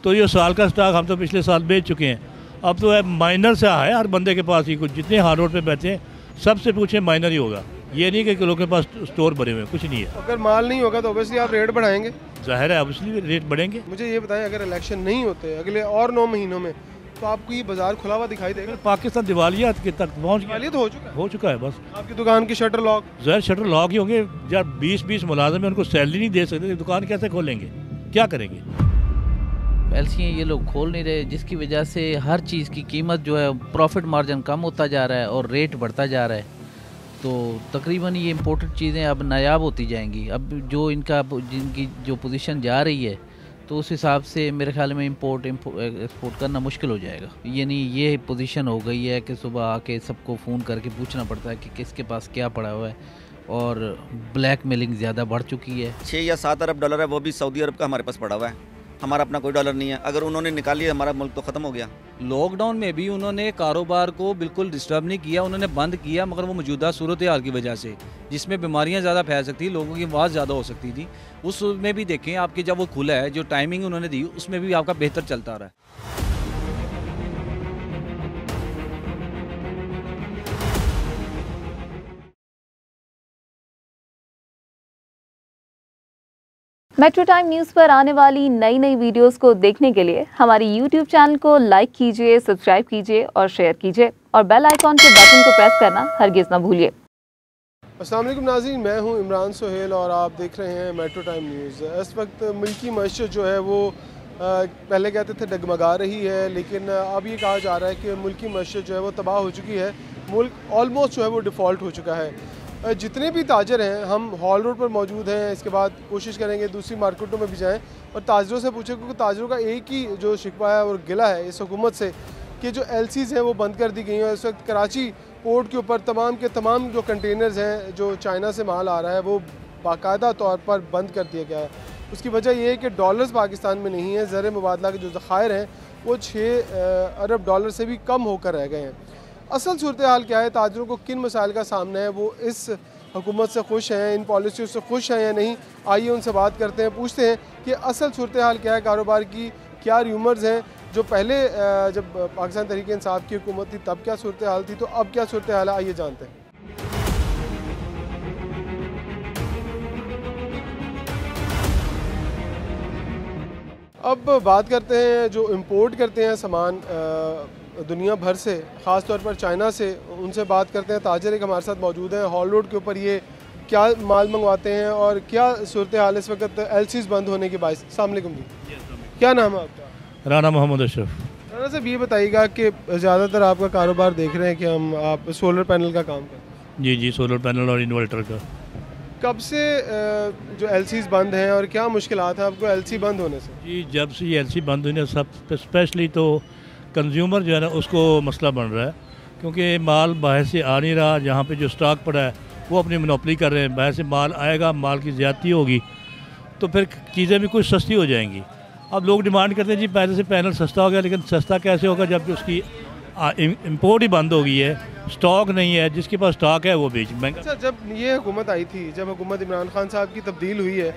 तो ये साल का स्टॉक हम तो पिछले साल बेच चुके हैं। अब तो है माइनर से है हर बंदे के पास ही, कुछ जितने हार्ड रोड पे बैठे हैं सबसे पूछे माइनर ही होगा। ये नहीं कि लोगों के पास स्टोर भरे हुए हैं, कुछ नहीं है। अगर माल नहीं होगा तो ऑब्वियसली आप रेट बढ़ाएंगे। जाहिर है ऑब्वियसली रेट बढ़ेंगे। मुझे ये बताएं, अगर इलेक्शन नहीं होते अगले और 9 महीनों में तो आपको ये बाजार खुला हुआ दिखाई देगा? पाकिस्तान दिवालिया तक पहुँच गया। दिवालिया तो हो चुका है। बस आपकी दुकान की शटर लॉक, ज़ाहिर शटर लॉक ही होंगे। जब 20-20 मुलाजिम है, उनको सैलरी नहीं दे सकते, दुकान कैसे खोलेंगे, क्या करेंगे? एलसीएं ये लोग खोल नहीं रहे, जिसकी वजह से हर चीज़ की कीमत जो है, प्रॉफिट मार्जिन कम होता जा रहा है और रेट बढ़ता जा रहा है। तो तकरीबन ये इम्पोर्टेड चीज़ें अब नायाब होती जाएंगी। अब जो जिनकी जो पोजीशन जा रही है, तो उस हिसाब से मेरे ख्याल में एक्सपोर्ट करना मुश्किल हो जाएगा। यानी ये पोजीशन हो गई है कि सुबह आके सबको फ़ोन करके पूछना पड़ता है कि किसके पास क्या पड़ा हुआ है, और ब्लैक मेलिंग ज़्यादा बढ़ चुकी है। 6 या 7 अरब डॉलर है, वो भी सऊदी अरब का हमारे पास पड़ा हुआ है। हमारा अपना कोई डॉलर नहीं है। अगर उन्होंने निकाल लिया हमारा मुल्क तो ख़त्म हो गया। लॉकडाउन में भी उन्होंने कारोबार को बिल्कुल डिस्टर्ब नहीं किया, उन्होंने बंद किया, मगर वो मौजूदा सूरत हाल की वजह से जिसमें बीमारियां ज़्यादा फैल सकती, लोगों की आवाज़ ज़्यादा हो सकती थी, उसमें भी देखें आपके जब वो खुला है, जो टाइमिंग उन्होंने दी उसमें भी आपका बेहतर चलता रहा है। मेट्रो टाइम न्यूज़ पर आने वाली नई वीडियोस को देखने के लिए हमारे यूट्यूब चैनल को लाइक कीजिए, सब्सक्राइब कीजिए और शेयर कीजिए, और बेल आइकॉन के बटन को प्रेस करना हरगिज़ ना भूलिए। अस्सलाम वालेकुम नाज़रीन, मैं हूं इमरान सोहेल और आप देख रहे हैं मेट्रो टाइम न्यूज़। इस वक्त मुल्की मईशत जो है वो पहले कहते थे डगमगा रही है, लेकिन अब ये कहा जा रहा है कि मुल्की मईशत जो है वो तबाह हो चुकी है। मुल्क ऑलमोस्ट जो है वो डिफ़ॉल्ट हो चुका है। जितने भी ताजर हैं, हम हॉल रोड पर मौजूद हैं, इसके बाद कोशिश करेंगे दूसरी मार्केटों में भी जाएं और ताजरों से पूछें, क्योंकि ताजरों का एक ही जो शिकवा है और गिला है इस हुकूमत से कि जो एलसीज़ हैं वो बंद कर दी गई हैं। इस वक्त कराची पोर्ट के ऊपर तमाम के तमाम जो कंटेनर्स हैं, जो चाइना से माल आ रहा है, वो बाकायदा तौर पर बंद कर दिया गया है। उसकी वजह यह है कि डॉलर्स पाकिस्तान में नहीं है, ज़र मुबादला के जो ज़खायर हैं वो 6 अरब डॉलर से भी कम होकर रह गए हैं। असल सूरत हाल क्या है, ताजरों को किन मसाइल का सामना है, वो इस हुकूमत से खुश हैं, इन पॉलिसियों से खुश हैं या नहीं, आइए उनसे बात करते हैं, पूछते हैं कि असल सूरत हाल क्या है कारोबार की, क्या र्यूमर्स हैं, जो पहले जब पाकिस्तान तहरीक इंसाफ की हुकूमत थी तब क्या सूरत हाल थी, तो अब क्या सूरत हाल है, आइए जानते हैं। अब बात करते हैं जो इंपोर्ट करते हैं सामान दुनिया भर से, ख़ास तौर पर चाइना से, उनसे बात करते हैं। ताजर एक हमारे साथ मौजूद हैं। हॉल रोड के ऊपर ये क्या माल मंगवाते हैं और क्या सूरत हाल इस वक्त एलसीज़ बंद होने के बायस? अस्सलाम वालेकुम जी, क्या नाम है आपका? राना मोहम्मद अशरफ। राना साहब, ये बताइएगा कि ज़्यादातर आपका कारोबार देख रहे हैं कि आप सोलर पैनल का काम करते हैं? जी, सोलर पैनल और इन्वर्टर का। कब से जो एलसीज़ बंद हैं और क्या मुश्किलात हैं आपको एलसी बंद होने से? जी, जब से ये एलसी बंद हुई है, सब स्पेशली तो कंज्यूमर जो है ना उसको मसला बन रहा है, क्योंकि माल बाहर से आ नहीं रहा। जहाँ पे जो स्टॉक पड़ा है वो अपनी मोनोपली कर रहे हैं। बाहर से माल आएगा, माल की ज़्यादती होगी तो फिर चीज़ें भी कुछ सस्ती हो जाएंगी। अब लोग डिमांड करते हैं जी पहले से पैनल सस्ता हो गया, लेकिन सस्ता कैसे होगा जब उसकी इम्पोर्ट ही बंद हो गई है, स्टॉक नहीं है, जिसके पास स्टॉक है वो बेच महंगा। अच्छा, जब ये हुकूमत आई थी, जब हुकूमत इमरान खान साहब की तब्दील हुई है,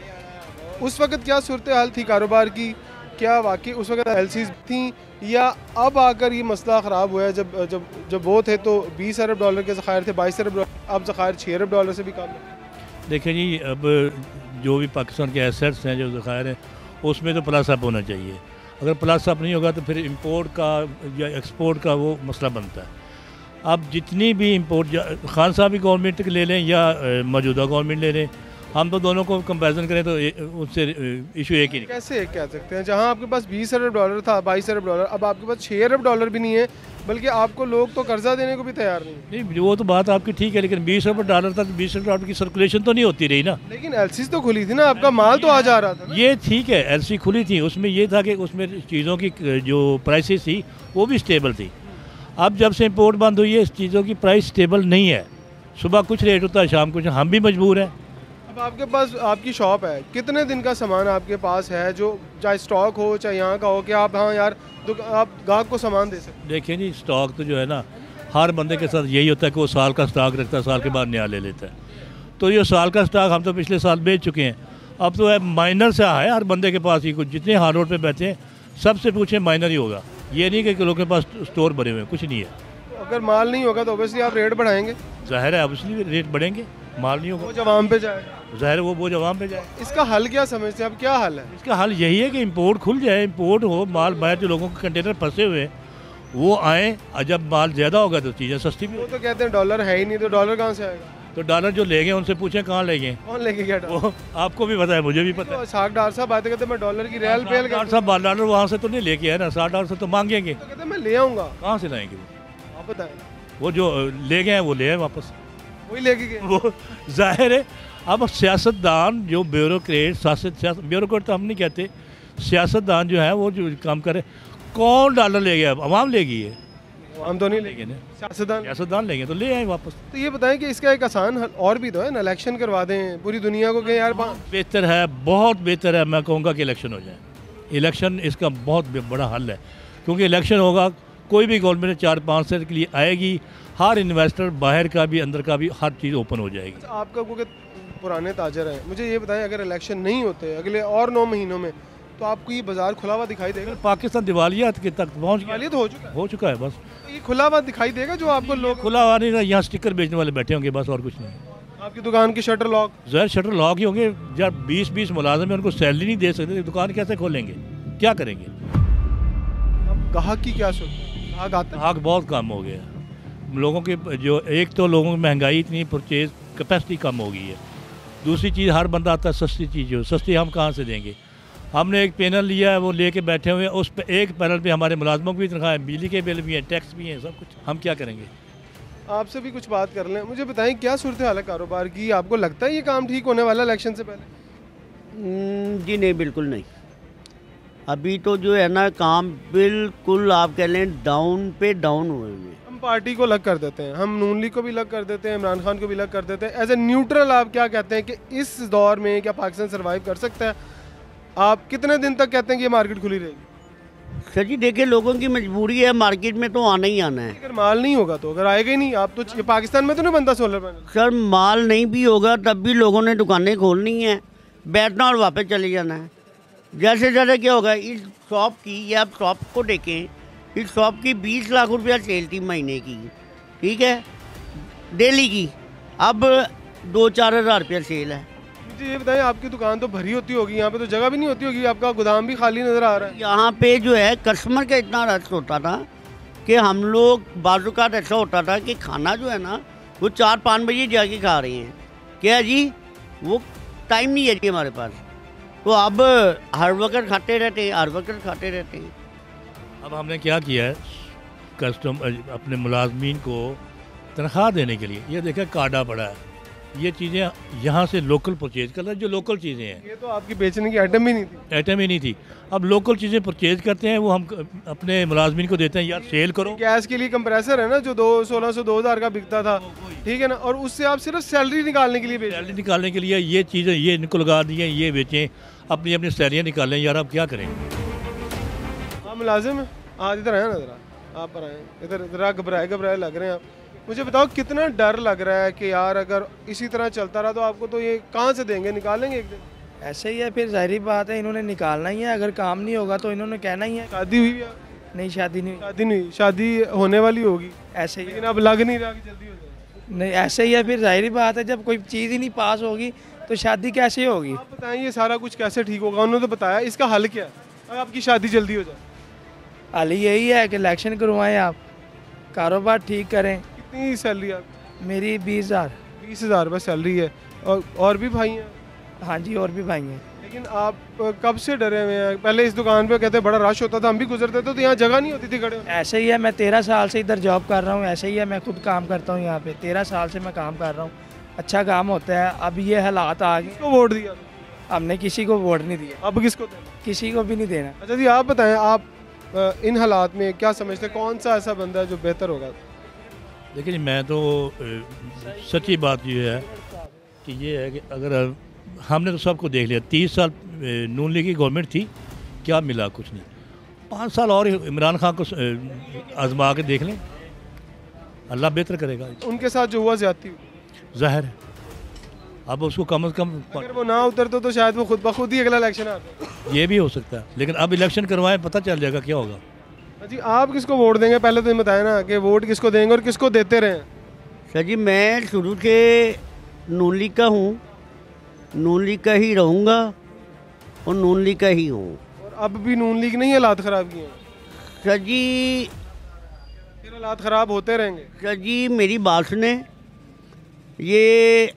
उस वक्त क्या सूरत हाल थी कारोबार की? क्या वाकई उस वक्त एलसीज़ थी या अब आकर ये मसला ख़राब हुआ है? जब वो थे तो 20 अरब डॉलर के ज़खायर थे, 22 अरब डॉलर, अब ज़खायर 6 अरब डॉलर से भी कम है। देखिए जी, अब जो भी पाकिस्तान के एसेट्स हैं, जो ज़खायर हैं, उसमें तो प्लस अप होना चाहिए। अगर प्लस अप नहीं होगा तो फिर इंपोर्ट का या एक्सपोर्ट का वो मसला बनता है। अब जितनी भी इंपोर्ट खान साहब भी गवर्नमेंट ले लें या मौजूदा गवर्नमेंट ले लें, हम तो दोनों को कंपैरिजन करें तो उससे इशू एक ही नहीं। कैसे कह सकते हैं, जहां आपके पास 20 अरब डॉलर था, 22 अरब डॉलर, अब आपके पास 6 अरब डॉलर भी नहीं है, बल्कि आपको लोग तो कर्जा देने को भी तैयार नहीं। वो तो बात आपकी ठीक है, लेकिन 20 अरब डॉलर था, 20 अरब डॉलर की सर्कुलेशन तो नहीं होती रही ना। लेकिन एलसीज़ तो खुली थी ना, आपका माल तो आ जा रहा था ना। ये ठीक है, एलसी खुली थी, उसमें ये था कि उसमें चीज़ों की जो प्राइसेस थी वो भी स्टेबल थी। अब जब से इम्पोर्ट बंद हुई है, इस चीज़ों की प्राइस स्टेबल नहीं है। सुबह कुछ रेट होता है, शाम कुछ, हम भी मजबूर हैं। अब आपके पास आपकी शॉप है, कितने दिन का सामान आपके पास है जो चाहे स्टॉक हो चाहे यहाँ का हो कि आप हाँ यार आप गाहक को सामान दे सकते? देखिए जी, स्टॉक तो जो है ना हर बंदे के साथ यही होता है कि वो साल का स्टॉक रखता है, साल के बाद नया ले लेता है। तो ये साल का स्टॉक हम तो पिछले साल बेच चुके हैं। अब तो है माइनर से है हर बंदे के पास ही, कुछ जितने हार्ड रोड पे बैठे हैं सबसे पूछें माइनर ही होगा। ये नहीं कि लोगों के पास स्टोर भरे हुए हैं, कुछ नहीं है। अगर माल नहीं होगा तो ऑब्वियसली आप रेट बढ़ाएंगे, ज़ाहिर है ऑब्वियसली रेट बढ़ेंगे, माल नहीं वो होगा, जब आवाम पे जाएगा। ज़ाहिर है वो बोझ आवाम पे जाए। इसका हल क्या समझते हैं, अब क्या हल है? इसका हल यही है कि इंपोर्ट खुल जाए, इंपोर्ट हो, माल बाहर जो लोगों के कंटेनर फंसे हुए हैं वो आएँ, और जब माल ज़्यादा होगा तो चीज़ें सस्ती भी वो होगी। तो कहते हैं डॉलर है ही नहीं, तो डॉलर कहाँ से आएगा? तो डॉलर जो ले गए उनसे पूछें कहाँ ले गए, कौन लेके गया डॉलर? वो आपको भी पता है, मुझे भी पता है। तो साग डार साहब बातें करते हैं, मैं डॉलर की रियल पेल $60 करता हूं। साहब डॉलर वहाँ से तो नहीं लेके आए ना, $60 से तो मांगेंगे, तो कहते हैं मैं ले आऊँगा। कहाँ से लाएंगे वो? आप बताएं, वो जो ले गए हैं वो ले आए वापस। वही लेके गए। वो जाहिर है अब सियासतदान जो ब्यूरोक्रेट ब्यूरोक्रेट तो हम नहीं कहते, सियासतदान जो है वो जो काम करे, कौन डॉलर ले गया? अब आवाम ले गई है, हम तो नहीं ले लेंगे गए ना, सियासतदान। सियासतदान लेंगे तो ले आए वापस। तो ये बताएं कि इसका एक आसान हल और भी तो है ना, इलेक्शन करवा दें, पूरी दुनिया को कहें यार बेहतर है, बहुत बेहतर है, मैं कहूँगा कि इलेक्शन हो जाए। इलेक्शन इसका बहुत बड़ा हल है, क्योंकि इलेक्शन होगा, कोई भी गवर्नमेंट 4-5 साल के लिए आएगी, हर इन्वेस्टर बाहर का भी अंदर का भी हर चीज़ ओपन हो जाएगी। आपका क्योंकि पुराने ताजर हैं, मुझे ये बताएं अगर इलेक्शन नहीं होते अगले और 9 महीनों में, तो आपको ये बाजार खुला हुआ दिखाई देगा? पाकिस्तान दिवालिया के तक पहुँच दिवालिया गया, तो हो चुका है, हो चुका है बस। तो ये खुला हुआ दिखाई देगा जो आपको लोग खुला हुआ नहीं, यहाँ स्टिकर बेचने वाले बैठे होंगे बस, और कुछ नहीं। आपकी दुकान की शटर लॉक? ज़ाहिर शटर लॉक ही होंगे, जब 20-20 मुलाजिम हैं उनको सैलरी नहीं दे सकते, दुकान कैसे खोलेंगे, क्या करेंगे? अब ग्राहक की क्या सोच है? ग्राहक आता है? ग्राहक बहुत कम हो गया लोगों के, जो एक तो लोगों की महंगाई इतनी, परचेज कैपेसिटी कम हो गई है, दूसरी चीज़ हर बंदा आता है सस्ती चीज़ हो, सस्ती हम कहाँ से देंगे? हमने एक पैनल लिया है, वो लेके बैठे हुए हैं, उस पर एक पैनल पे हमारे मुलाजमों की भी तनख्वाह है, बिजली के बिल भी हैं, टैक्स भी हैं, सब कुछ, हम क्या करेंगे? आपसे भी कुछ बात कर लें, मुझे बताएं क्या सूरत हाल है कारोबार की? आपको लगता है ये काम ठीक होने वाला है इलेक्शन से पहले? जी नहीं, बिल्कुल नहीं। अभी तो जो है ना काम बिल्कुल आप कह लें डाउन पे डाउन हुए हैं। हम पार्टी को अलग कर देते हैं, हम नून लीग को भी अलग कर देते हैं, इमरान खान को भी अलग कर देते हैं, एज ए न्यूट्रल आप क्या कहते हैं कि इस दौर में क्या पाकिस्तान सर्वाइव कर सकता है? आप कितने दिन तक कहते हैं कि ये मार्केट खुली रहेगी? सर जी देखिए, लोगों की मजबूरी है, मार्केट में तो आना ही आना है। अगर माल नहीं होगा तो, अगर आएगा ही नहीं, आप तो ये पाकिस्तान में तो नहीं बनता सोलर पैनल। सर माल नहीं भी होगा तब भी लोगों ने दुकानें खोलनी है, बैठना और वापस चले जाना है। जैसे जैसे क्या होगा, इस शॉप की, ये आप शॉप को देखें, इस शॉप की 20 लाख रुपया सेल थी महीने की, ठीक है, डेली की, अब 2-4 हज़ार रुपया सेल है। मुझे ये बताएं, आपकी दुकान तो भरी होती होगी, यहाँ पे तो जगह भी नहीं होती होगी, आपका गोदाम भी खाली नज़र आ रहा है। यहाँ पे जो है कस्टमर का इतना रश होता था कि हम लोग बाज़-औक़ात ऐसा होता था कि खाना जो है ना वो 4-5 बजे जाके खा रहे हैं, क्या जी वो टाइम नहीं है जी हमारे पास, तो अब हर वक्त खाते रहते हैं, हर वक्त खाते रहते हैं। अब हमने क्या किया है, अपने मुलाजमीन को तनख्वाह देने के लिए ये देखा काटा पड़ा है, ये चीज़ें यहाँ से लोकल परचेज कर रहे हैं, जो लोकल चीज़ें हैं, ये तो आपकी बेचने की आइटम ही नहीं थी। आइटम ही नहीं थी, अब लोकल चीज़ें परचेज करते हैं, वो हम अपने मुलाजमीन को देते हैं, यार सेल करो। गैस के लिए कंप्रेसर है ना जो 1600-2000 का बिकता था, ठीक है ना, और उससे आप सिर्फ सैलरी निकालने के लिए बेच रहे हैं। सैलरी निकालने के लिए ये चीज़ें ये इनको लगा दी हैं, ये बेचें, अपनी अपनी सैलरियाँ निकालें, यार अब क्या करें? आप मुलाजिम हैं, आज इधर आए ना ज़रा, आप पर आए, इधर ज़रा घबराए लग रहे हैं आप। मुझे बताओ कितना डर लग रहा है कि यार अगर इसी तरह चलता रहा तो आपको तो ये कहाँ से देंगे, निकालेंगे एक दिन? ऐसे ही है, फिर जाहिर बात है इन्होंने निकालना ही है, अगर काम नहीं होगा तो इन्होंने कहना ही है। शादी हुई है? नहीं शादी नहीं हुई। शादी नहीं हुई, शादी होने वाली होगी, ऐसे ही लेकिन अब लग नहीं रहा कि जल्दी हो जाए। नहीं, ऐसे ही है, फिर जाहिर बात है जब कोई चीज़ ही नहीं पास होगी तो शादी कैसे होगी? आप बताएं ये सारा कुछ कैसे ठीक होगा? उन्होंने तो बताया, इसका हल क्या है अगर आपकी शादी जल्दी हो जाए? हाल यही है कि इलेक्शन करवाएं, आप कारोबार ठीक करें। कितनी सैलरी आप? मेरी 20,000। 20,000 रुपये सैलरी है, और भी भाई हैं? हाँ जी, और भी भाई हैं। लेकिन आप कब से डरे हुए हैं? पहले इस दुकान पे कहते बड़ा रश होता था, हम भी गुजरते थे तो यहाँ जगह नहीं होती थी खड़े होने। ऐसे ही है, मैं 13 साल से इधर जॉब कर रहा हूँ, ऐसे ही है, मैं खुद काम करता हूँ यहाँ पे, 13 साल से मैं काम कर रहा हूँ, अच्छा काम होता है। अब ये हालात आ गए, किसको वोट दिया? हमने किसी को वोट नहीं दिया, अब किसको देना? किसी को भी नहीं देना। अच्छा जी, आप बताएं, आप इन हालात में क्या समझते हैं, कौन सा ऐसा बंदा है जो बेहतर होगा? देखिए मैं तो सच्ची बात ये है कि ये है कि अगर हमने तो सबको देख लिया, 30 साल नून लीग की गवर्नमेंट थी, क्या मिला? कुछ नहीं। 5 साल और इमरान खान को आजमा के देख लें, अल्लाह बेहतर करेगा। उनके साथ जो हुआ ज्यादती हुई, ज़ाहिर है अब उसको कम से कम अगर वो ना उतरते तो शायद वो खुद ब खुद ही अगला इलेक्शन आता। ये भी हो सकता है, लेकिन अब इलेक्शन करवाएं, पता चल जाएगा क्या होगा। जी आप किसको वोट देंगे, पहले तो ये बताएं ना कि वोट किसको देंगे और किसको देते रहें। सर जी मैं शुरू से नून लीग का हूँ, नून लीग का ही रहूँगा और नून लीग का ही हूँ। और अब भी नून लीग नहीं हालात ख़राब किए हैं? सर जी फिर हालात ख़राब होते रहेंगे। सर जी मेरी बात सुने, ये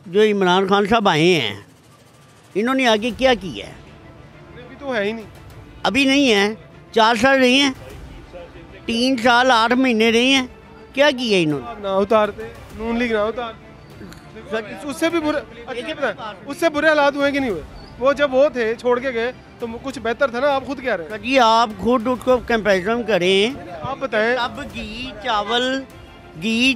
जो इमरान खान साहब आए हैं इन्होंने आगे क्या किया है? अभी तो है ही नहीं। अभी नहीं है, 4 साल रहे हैं, 3 साल 8 महीने रहे हैं, क्या किया इन्होंने? आप ना उतारते, नून लीग ना उतार, उससे भी बुरे, उससे बुरे हालात हुए कि नहीं हुए? वो जब वो थे छोड़ के गए तो कुछ बेहतर था ना, आप खुद कह रहे हैं। सर जी आप खुद उसको कंपैरिजन करें, आप बताएं। अब घी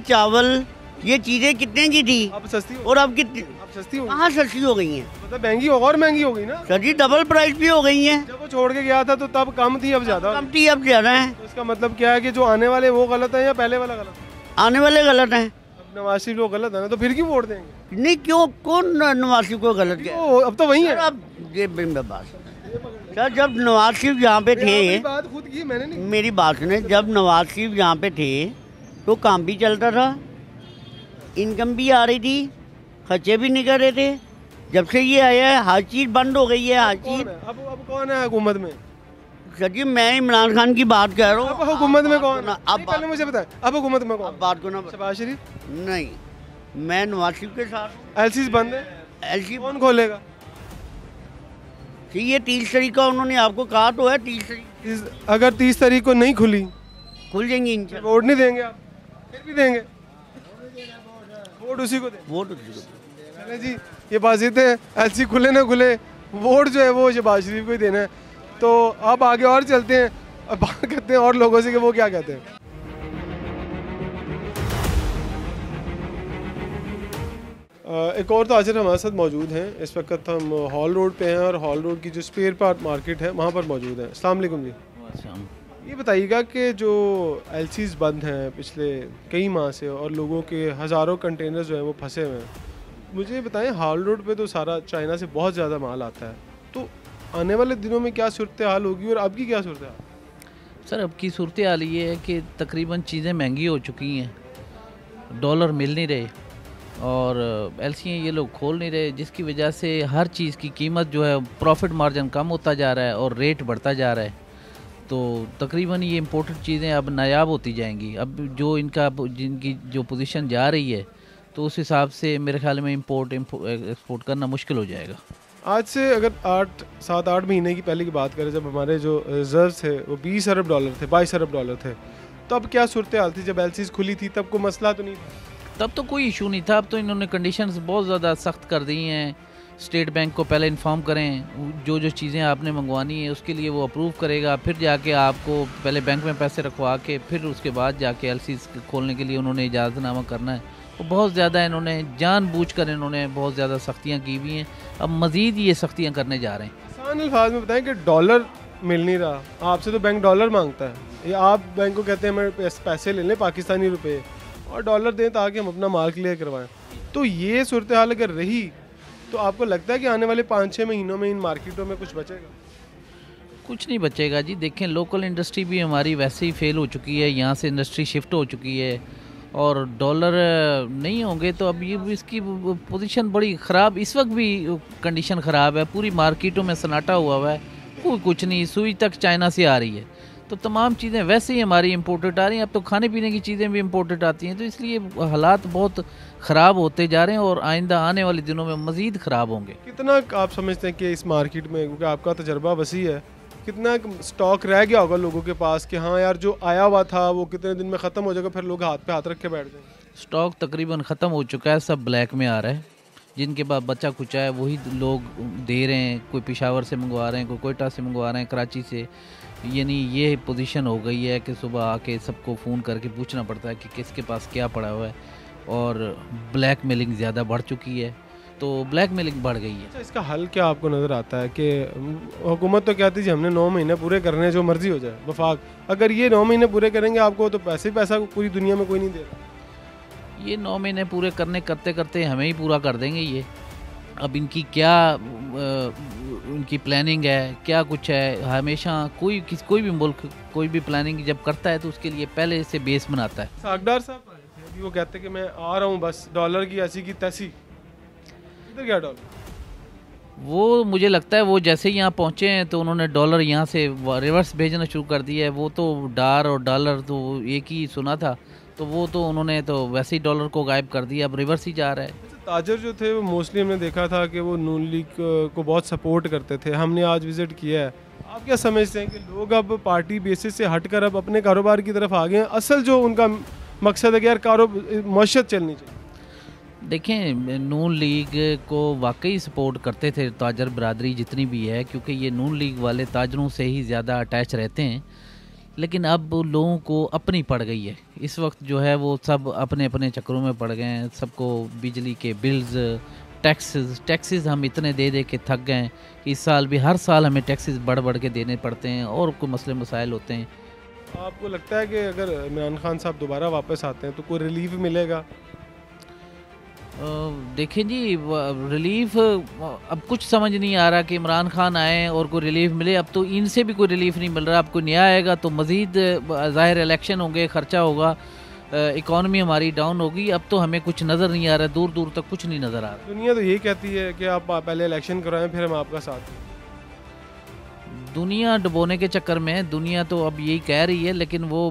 चावल ये चीज़ें कितने की थी अब सस्ती और अब कितनी, अब सस्ती हो कहाँ सस्ती हो गई हैं? मतलब महंगी और महंगी हो गई ना। सर जी डबल प्राइस भी हो गई हैं। जब वो छोड़ के गया था तो तब कम थी, अब ज़्यादा कम थी, अब ज़्यादा है। तो इसका मतलब क्या है कि जो आने वाले वो गलत है या पहले वाला गलत है? आने वाले गलत हैं। अब नवाज शरीफ लोग गलत है ना, तो फिर क्यों वोट देंगे? नहीं क्यों, कौन नवाज शरीफ को गलत किया? अब तो वही है। अब ये बात सर, जब नवाज शरीफ यहाँ पे थे, बात खुद की मैंने नहीं। मेरी बात सुने, जब नवाज शरीफ यहाँ पे थे तो काम भी चलता था, इनकम भी आ रही थी, खर्चे भी निकल रहे थे। जब से ये आया है हर चीज़ बंद हो गई है, हर चीज़। अब कौन है हुकूमत में? सर जी मैं इमरान खान की बात कर रहा हूँ। अब हुकूमत में कौन? अब पहले मुझे बताएं, अब हुकूमत में कौन? बात को ना, शहबाज शरीफ? नहीं, मैं नवाज शरीफ के साथ। एलसीज बंद है, एलसी कौन खोलेगा? ये 30 तारीख का उन्होंने आपको कहा तो है, 30 तारीख। अगर 30 तारीख को नहीं खुली, खुल जाएंगी इंशाल्लाह। वोट नहीं देंगे आप? फिर भी देंगे वोट, उसी को दें। वोट उसी को। चले जी, ये बात है, एलसी खुले ना खुले, वोट जो है वो शहबाज शरीफ को ही देना है। तो अब आगे और चलते हैं, अब बात करते हैं और लोगों से कि वो क्या कहते हैं। एक और ताजिर हमारे साथ मौजूद हैं। इस वक्त हम हॉल रोड पे हैं और हॉल रोड की जो स्पेयर पार्ट मार्केट है वहाँ पर मौजूद हैं। अस्सलाम वालेकुम जी। ये बताइएगा कि जो एलसीज बंद हैं पिछले कई माह से और लोगों के हज़ारों कंटेनर्स जो हैं वो फंसे हुए हैं, मुझे बताएं हॉल रोड पे तो सारा चाइना से बहुत ज़्यादा माल आता है, तो आने वाले दिनों में क्या सूरत हाल होगी और अब की क्या सूरत हाल? सर अब की सूरत हाल ये है कि तकरीबन चीज़ें महंगी हो चुकी हैं, डॉलर मिल नहीं रहे और एलसीएं ये लोग खोल नहीं रहे, जिसकी वजह से हर चीज़ की कीमत जो है प्रॉफिट मार्जिन कम होता जा रहा है और रेट बढ़ता जा रहा है। तो तकरीबन ये इम्पोर्टेड चीज़ें अब नायाब होती जाएंगी। अब जो जिनकी जो पोजीशन जा रही है तो उस हिसाब से मेरे ख्याल में एक्सपोर्ट करना मुश्किल हो जाएगा। आज से अगर 7-8 महीने की पहले की बात करें, जब हमारे जो रिजर्व थे वो 20 अरब डॉलर थे, 22 अरब डॉलर थे, तो अब क्या सूरत हाल थी? जब एलसीज खुली थी तब कोई मसला तो नहीं था? तब तो कोई इशू नहीं था। अब तो इन्होंने कंडीशंस बहुत ज़्यादा सख्त कर दी हैं। स्टेट बैंक को पहले इन्फॉर्म करें, जो चीज़ें आपने मंगवानी है उसके लिए वो अप्रूव करेगा, फिर जाके आपको पहले बैंक में पैसे रखवा के फिर उसके बाद जाके एलसीज खोलने के लिए उन्होंने इजाज़तनामा करना है। वो बहुत ज़्यादा इन्होंने जानबूझकर इन्होंने बहुत ज़्यादा सख्तियाँ की हुई हैं, अब मज़ीद ये सख्तियाँ करने जा रहे हैं। आसान अल्फाज में बताएं कि डॉलर मिल नहीं रहा, आपसे तो बैंक डॉलर मांगता है, या आप बैंक को कहते हैं हमें पैसे ले लें पाकिस्तानी रुपए और डॉलर दें ताकि हम अपना माल क्लियर करवाएं। तो ये सूरत हाल अगर रही तो आपको लगता है कि आने वाले 5-6 महीनों में इन मार्केटों में कुछ बचेगा? कुछ नहीं बचेगा जी। देखें लोकल इंडस्ट्री भी हमारी वैसे ही फेल हो चुकी है, यहाँ से इंडस्ट्री शिफ्ट हो चुकी है और डॉलर नहीं होंगे तो अब ये इसकी पोजीशन बड़ी ख़राब, इस वक्त भी कंडीशन ख़राब है, पूरी मार्केटों में सन्नाटा हुआ है, कोई कुछ नहीं, सुई तक चाइना से आ रही है। तो तमाम चीज़ें वैसे ही हमारी इम्पोर्टेड आ रही हैं, अब तो खाने पीने की चीज़ें भी इम्पोर्टेड आती हैं, तो इसलिए हालात बहुत ख़राब होते जा रहे हैं और आइंदा आने वाले दिनों में मज़ीद ख़राब होंगे। कितना आप समझते हैं कि इस मार्केट में, क्योंकि आपका तजर्बा वसी है, कितना स्टॉक रह गया होगा लोगों के पास कि हाँ यार जो आया हुआ था वो कितने दिन में ख़त्म हो जाएगा, फिर लोग हाथ पे हाथ रख के बैठ जाएंगे? स्टॉक तकरीबन ख़त्म हो चुका है, सब ब्लैक में आ रहा है, जिनके पास बच्चा कुचा है वही लोग दे रहे हैं, कोई पेशावर से मंगवा रहे हैं, कोई कोयटा से मंगवा रहे हैं, कराची से। यानी ये पोजीशन हो गई है कि सुबह आके सबको फ़ोन करके पूछना पड़ता है कि किसके पास क्या पड़ा हुआ है और ब्लैक मेलिंग ज़्यादा बढ़ चुकी है, तो ब्लैक मेलिंग बढ़ गई है। अच्छा, इसका हल क्या आपको नज़र आता है? कि हुकूमत तो कहती है हमने 9 महीने पूरे करने, जो मर्जी हो जाए वफाक, अगर ये 9 महीने पूरे करेंगे आपको तो पैसे ही पैसा पूरी दुनिया में कोई नहीं दे रहा। ये 9 महीने पूरे करते करते हमें ही पूरा कर देंगे ये। अब इनकी क्या उनकी प्लानिंग है, क्या कुछ है। हमेशा कोई भी मुल्क कोई भी प्लानिंग जब करता है तो उसके लिए पहले से बेस बनाता है। सागदार साहब आए थे, अभी वो कहते कि मैं आ रहा हूँ, बस डॉलर की ऐसी की तैसी। इधर क्या डॉलर? वो मुझे लगता है वो जैसे ही यहाँ पहुँचे हैं तो उन्होंने डॉलर यहाँ से रिवर्स भेजना शुरू कर दिया है। वो तो डार और डॉलर तो एक ही सुना था, तो वो तो उन्होंने तो वैसे ही डॉलर को गायब कर दिया, अब रिवर्स ही जा रहा है। ताजर जो थे वो मोस्टली हमने देखा था कि वो नून लीग को बहुत सपोर्ट करते थे। हमने आज विज़िट किया है, आप क्या समझते हैं कि लोग अब पार्टी बेसिस से हटकर अब अपने कारोबार की तरफ आ गए हैं? असल जो उनका मकसद है कि यार मशत चलनी चाहिए। देखें, नून लीग को वाकई सपोर्ट करते थे ताजर बरादरी जितनी भी है, क्योंकि ये नून लीग वाले ताजरों से ही ज़्यादा अटैच रहते हैं। लेकिन अब लोगों को अपनी पड़ गई है, इस वक्त जो है वो सब अपने अपने चक्करों में पड़ गए हैं। सबको बिजली के बिल्स, टैक्सेस हम इतने दे दे के थक गए हैं कि इस साल भी हर साल हमें टैक्सेस बढ़ के देने पड़ते हैं और कोई मसले मसाइल होते हैं। आपको लगता है कि अगर इमरान खान साहब दोबारा वापस आते हैं तो कोई रिलीफ मिलेगा? देखें जी, रिलीफ अब कुछ समझ नहीं आ रहा कि इमरान खान आए और कोई रिलीफ मिले। अब तो इनसे भी कोई रिलीफ नहीं मिल रहा। अब कोई नया आएगा तो मज़ीद ज़ाहिर इलेक्शन होंगे, ख़र्चा होगा, इकॉनमी हमारी डाउन होगी। अब तो हमें कुछ नज़र नहीं आ रहा, दूर दूर तक कुछ नहीं नज़र आ रहा। दुनिया तो यही कहती है कि आप पहले इलेक्शन कराएं फिर हम आपका साथ दें। दुनिया डुबोने के चक्कर में दुनिया तो अब यही कह रही है, लेकिन वो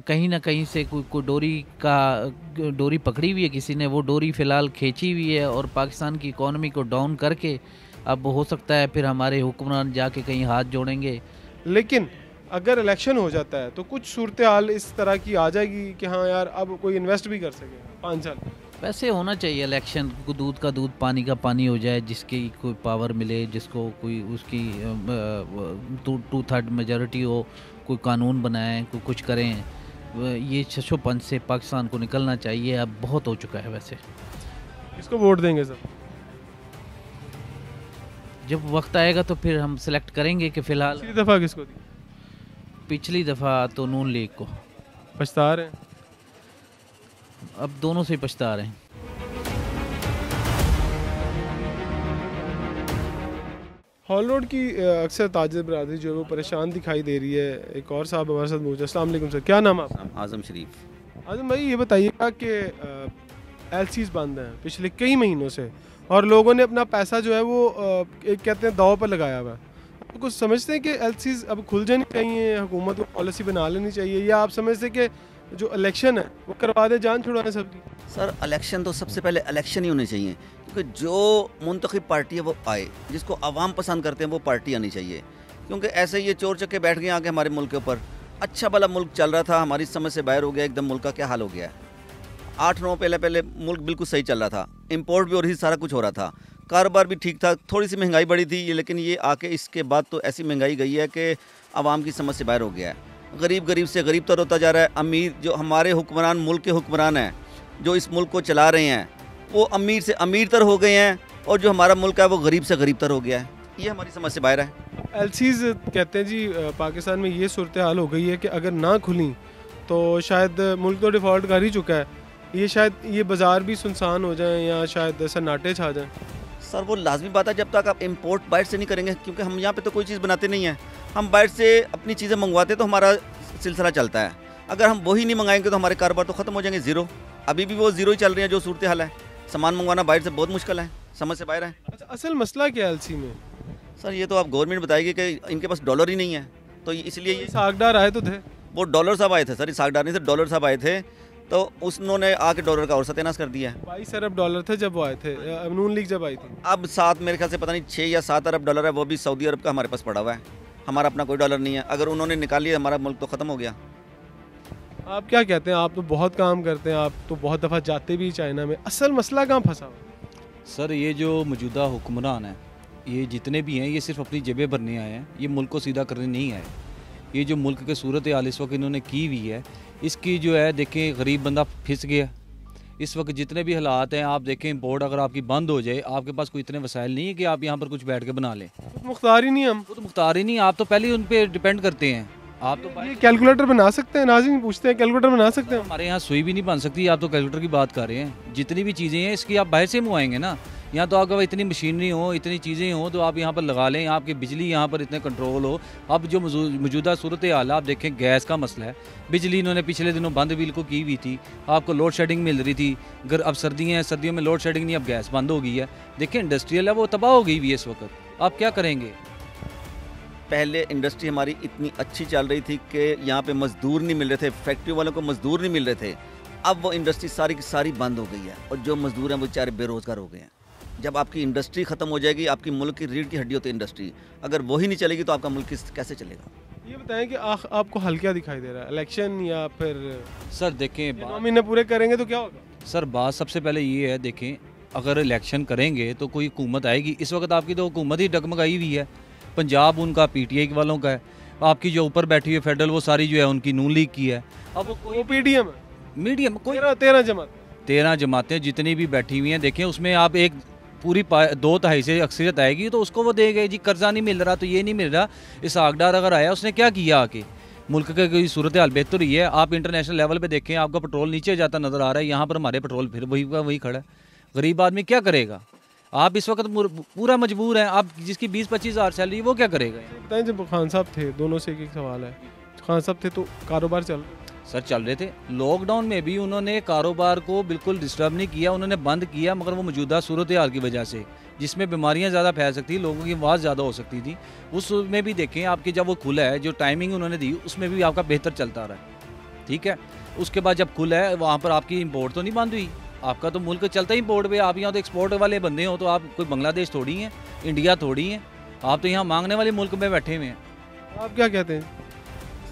कहीं ना कहीं से कोई डोरी पकड़ी हुई है किसी ने, वो डोरी फ़िलहाल खींची हुई है और पाकिस्तान की इकॉनमी को डाउन करके अब हो सकता है फिर हमारे हुक्मरान जाके कहीं हाथ जोड़ेंगे। लेकिन अगर इलेक्शन हो जाता है तो कुछ सूरत हाल इस तरह की आ जाएगी कि हाँ यार अब कोई इन्वेस्ट भी कर सके 5 साल। वैसे होना चाहिए इलेक्शन को, दूध का दूध पानी का पानी हो जाए, जिसकी कोई पावर मिले, जिसको कोई उसकी 2/3 मेजॉरिटी हो, कोई कानून बनाएं, कोई कुछ करें। ये छछोपन से पाकिस्तान को निकलना चाहिए, अब बहुत हो चुका है। वैसे किसको वोट देंगे सर? जब वक्त आएगा तो फिर हम सिलेक्ट करेंगे कि फ़िलहाल पिछली दफ़ा किसको दी? पिछली दफ़ा तो नून लीग को। पछता रहे हैं? अब दोनों से पछता रहे हैं। हॉल रोड की अक्सर ताजिर बरादरी जो है वो परेशान दिखाई दे रही है। एक और साहब हमारे साथ मौजूद है। अस्सलाम वालेकुम सर, क्या नाम है आपका? आज़म शरीफ। आज़म भाई, ये बताइएगा कि एलसीज बंद हैं पिछले कई महीनों से और लोगों ने अपना पैसा जो है वो एक कहते हैं दाव पर लगाया हुआ है। आप कुछ समझते हैं कि एलसीज अब खुल जानी चाहिए, हुकूमत को पॉलिसी बना लेनी चाहिए, या आप समझते हैं कि जो इलेक्शन है वो करवा दे, जान छुड़ाने सबकी? सर, इलेक्शन तो सबसे पहले इलेक्शन ही होने चाहिए, क्योंकि जो मुंतखब पार्टी है वो आए, जिसको आवाम पसंद करते हैं वो पार्टी आनी चाहिए। क्योंकि ऐसे ही ये चोर चक्के बैठ गए आके हमारे मुल्क के ऊपर। अच्छा भला मुल्क चल रहा था, हमारी समझ से बाहर हो गया एकदम। मुल्क का क्या हाल हो गया है। 8-9 पहले मुल्क बिल्कुल सही चल रहा था, इंपोर्ट भी हो रही थी, सारा कुछ हो रहा था, कारोबार भी ठीक था, थोड़ी सी महंगाई बढ़ी थी, लेकिन ये आके इसके बाद तो ऐसी महंगाई गई है कि आवाम की समझ से बाहर हो गया है। गरीब से गरीब तर होता जा रहा है। अमीर जो हमारे हुक्मरान, मुल्क के हुक्मरान हैं, जो इस मुल्क को चला रहे हैं, वो अमीर से अमीर तर हो गए हैं, और जो हमारा मुल्क है वो गरीब से गरीब तर हो गया है। ये हमारी समझ से बाहर है। एलसीज कहते हैं जी पाकिस्तान में ये सूरत हाल हो गई है कि अगर ना खुली तो शायद मुल्क तो डिफ़ॉल्ट कर ही चुका है, ये शायद ये बाज़ार भी सुनसान हो जाएं या शायद सन्नाटे छा जाएं। सर, वो लाजमी बात है, जब तक आप इंपोर्ट बाहर से नहीं करेंगे, क्योंकि हम यहाँ पे तो कोई चीज़ बनाते नहीं हैं, हम बाहर से अपनी चीज़ें मंगवाते तो हमारा सिलसिला चलता है। अगर हम वही नहीं मंगाएंगे तो हमारे कारोबार तो ख़त्म हो जाएंगे, ज़ीरो। अभी भी वो ज़ीरो ही चल रही है जो सूरत हाल है। सामान मंगवाना बाहर से बहुत मुश्किल है, समझ से बाहर है। अच्छा, असल मसला क्या है एलसी में? सर, ये तो आप गवर्नमेंट बताएगी कि इनके पास डॉलर ही नहीं है, तो इसलिए ये सागदार आए तो थे, वो डॉलर साहब आए थे। सर, सागदार नहीं थे, डॉलर साहब आए थे, तो उन्होंने आके डॉलर का और सत्यानाश कर दिया है। 22 अरब डॉलर थे जब वो आए थे, नून लीग जब आई थी। अब 7 मेरे ख्याल से पता नहीं 6 या 7 अरब डॉलर है, वो भी सऊदी अरब का हमारे पास पड़ा हुआ है। हमारा अपना कोई डॉलर नहीं है। अगर उन्होंने निकाल लिया हमारा मुल्क तो ख़त्म हो गया। आप क्या कहते हैं? आप तो बहुत काम करते हैं, आप तो बहुत दफ़ा जाते भी चाइना में, असल मसला कहाँ फंसा हुआ? सर, ये जो मौजूदा हुक्मरान हैं, ये जितने भी हैं, ये सिर्फ अपनी जेबें भरने आए हैं, ये मुल्क को सीधा करने नहीं आए। ये जो मुल्क के सूरत हाल इस वक्त इन्होंने की हुई है, इसकी जो है देखें, गरीब बंदा फिस गया। इस वक्त जितने भी हालात हैं, आप देखें, इंपोर्ट अगर आपकी बंद हो जाए, आपके पास कोई इतने वसाइल नहीं है कि आप यहाँ पर कुछ बैठ के बना लें। मुख्तार ही नहीं, हम वो तो मुख्तार ही नहीं, आप तो पहले ही उन पर डिपेंड करते हैं। आप तो ये कैलकुलेटर बना सकते हैं, नाज़रीन पूछते हैं कैलकुलेटर बना सकते हैं? हमारे यहाँ सुई भी नहीं बन सकती, आप तो कैलकुलेटर की बात कर रहे हैं। जितनी भी चीज़ें हैं इसकी आप बाहर से मंगवाएंगे ना, यहाँ तो आपके पास इतनी मशीनरी हो, इतनी चीज़ें हो तो आप यहाँ पर लगा लें, आपकी बिजली यहाँ पर इतने कंट्रोल हो। अब जो मौजूदा सूरत हाल है, आप देखें गैस का मसला है, बिजली इन्होंने पिछले दिनों बंद बिल्कुल की हुई थी, आपको लोड शेडिंग मिल रही थी। अगर अब सर्दियाँ हैं, सर्दियों में लोड शेडिंग नहीं, अब गैस बंद हो गई है। देखें इंडस्ट्रियल है वो तबाह हो गई हुई है इस वक्त, आप क्या करेंगे? पहले इंडस्ट्री हमारी इतनी अच्छी चल रही थी कि यहाँ पे मजदूर नहीं मिल रहे थे, फैक्ट्री वालों को मजदूर नहीं मिल रहे थे। अब वो इंडस्ट्री सारी की सारी बंद हो गई है और जो मजदूर हैं वो बेचारे बेरोज़गार हो गए हैं। जब आपकी इंडस्ट्री ख़त्म हो जाएगी, आपकी मुल्क की रीढ़ की हड्डी होती है इंडस्ट्री, अगर वही नहीं चलेगी तो आपका मुल्क कैसे चलेगा? ये बताएं कि आपको हल क्या दिखाई दे रहा है, इलेक्शन या फिर सर देखें 9 महीने पूरे करेंगे तो क्या होगा? सर बात सबसे पहले ये है, देखें अगर इलेक्शन करेंगे तो कोई हुकूमत आएगी। इस वक्त आपकी तो हुकूमत ही डगमगाई हुई है। पंजाब उनका PTI वालों का है, आपकी जो ऊपर बैठी हुई फेडरल वो सारी जो है उनकी नून लीग की है। अब वो PDM है, मीडियम कोई 13 जमातें जितनी भी बैठी हुई हैं, देखें उसमें आप एक पूरी 2/3 से अक्सरियत आएगी तो उसको वो देंगे जी। कर्जा नहीं मिल रहा तो ये नहीं मिल रहा। इसहाक डार अगर आया उसने क्या किया आके, मुल्क के कोई सूरत हाल बेहतर ही है। आप इंटरनेशनल लेवल पे देखें, आपका पेट्रोल नीचे जाता नज़र आ रहा है, यहाँ पर हमारे पेट्रोल फिर वही खड़ा है। गरीब आदमी क्या करेगा? आप इस वक्त पूरा मजबूर हैं। आप जिसकी 20-25 हज़ार सैलरी वो क्या करेगा? बताएं जब खान साहब थे, दोनों से एक सवाल है, खान साहब थे तो कारोबार चल रहे थे। लॉकडाउन में भी उन्होंने कारोबार को बिल्कुल डिस्टर्ब नहीं किया, उन्होंने बंद किया, मगर वो मौजूदा सूरत हाल की वजह से जिसमें बीमारियां ज़्यादा फैल सकती, लोगों की आवाज़ ज़्यादा हो सकती थी, उसमें भी देखें आपकी जब वो खुला है, जो टाइमिंग उन्होंने दी उसमें भी आपका बेहतर चलता रहा है। ठीक है, उसके बाद जब खुला है वहाँ पर आपकी इम्पोर्ट तो नहीं बंद हुई, आपका तो मुल्क चलता ही इम्पोर्ट पे। आप यहाँ तो एक्सपोर्ट वाले बंदे हो, तो आप कोई बांग्लादेश थोड़ी हैं, इंडिया थोड़ी हैं, आप तो यहाँ मांगने वाले मुल्क में बैठे हुए हैं। आप क्या कहते हैं?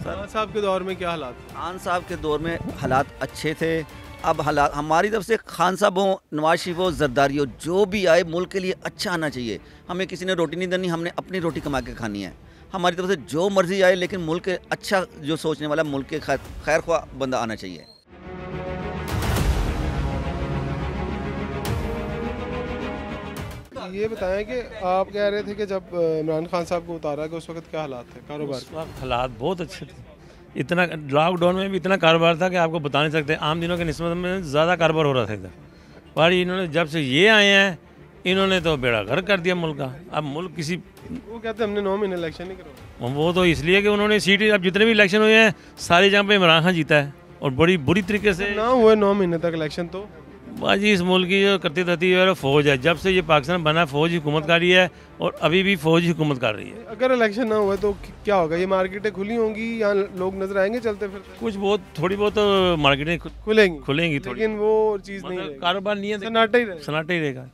खान साहब के दौर में क्या हालात? खान साहब के दौर में हालात अच्छे थे। अब हालात हमारी तरफ से, खान साहब हो, नवाज शरीफ हो, जरदारी हो, जो भी आए मुल्क के लिए अच्छा आना चाहिए। हमें किसी ने रोटी नहीं देनी, हमने अपनी रोटी कमा के खानी है। हमारी तरफ से जो मर्जी आए, लेकिन मुल्क के अच्छा जो सोचने वाला, मुल्क के खैर ख्वाह बंदा आना चाहिए। ये बताएं कि आप कह रहे थे कि जब इमरान खान साहब को उतारा कि उस वक्त क्या हालात थे कारोबार? उस वक्त हालात बहुत अच्छे थे, इतना लॉकडाउन में भी इतना कारोबार था कि आपको बता नहीं सकते। आम दिनों के निस्बत में ज़्यादा कारोबार हो रहा था इधर। पर इन्होंने जब से ये आए हैं, इन्होंने तो बेड़ा गर्क कर दिया मुल्क का। अब मुल्क किसी, वो कहते हैं हमने 9 महीने इलेक्शन नहीं करवाया। वो तो इसलिए कि उन्होंने सीट, अब जितने भी इलेक्शन हुए हैं सारी जगह पे इमरान खान जीता है और बड़ी बुरी तरीके से ना हुए 9 महीने तक इलेक्शन। तो बाजी इस मुल्क की जो करती रहती है फ़ौज है, जब से ये पाकिस्तान बना फ़ौज ही हुकूमत कर रही है और अभी भी फ़ौज ही हुकूमत कर रही है। अगर इलेक्शन ना हुआ तो क्या होगा? ये मार्केटें खुली होंगी, यहाँ लोग नजर आएंगे चलते फिरते? कुछ बहुत थोड़ी बहुत मार्केटें खुलेंगी खुलेंगी, लेकिन वो चीज़ नहीं, कारोबार नहीं है, सन्नाटा ही रहेगा। सन्नाटा ही रहेगा।